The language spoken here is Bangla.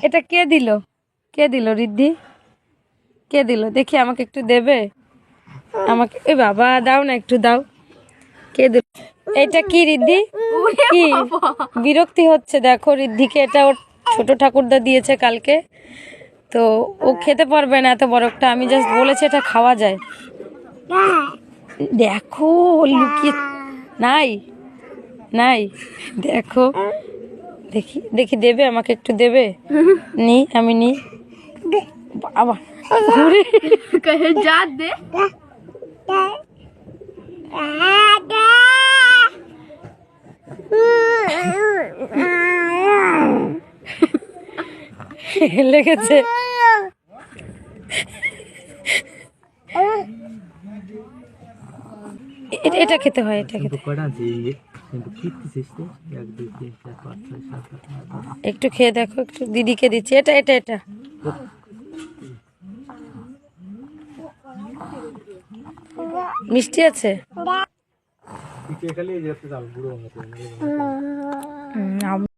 এটা কে দিল? কে দিল রিদ্ধি? কে দিল দেখি, আমাকে একটু দেবে? আমাকে, এই বাবা দাও না, একটু দাও। কে দিল এটা? কি রিদ্ধি? কি বিরক্তি হচ্ছে দেখো রিদ্ধিকে, এটা ওর ছোট ঠাকুরদা দিয়েছে কালকে, তো ও খেতে পারবে না এত বড়টা। আমি জাস্ট বলেছি এটা খাওয়া যায়। দেখো লুকিয়ে, নাই নাই, দেখো, দেখি দেখি দেবে আমাকে, একটু দেবে? নি, আমি নি। বাবা ঘুরে कहे जा दे। লেগেছে। এটা খেতে হয়, এটা খেতে। একটু খেয়ে দেখো, একটু দিদিকে দিচ্ছি। এটা এটা এটা মিষ্টি আছে।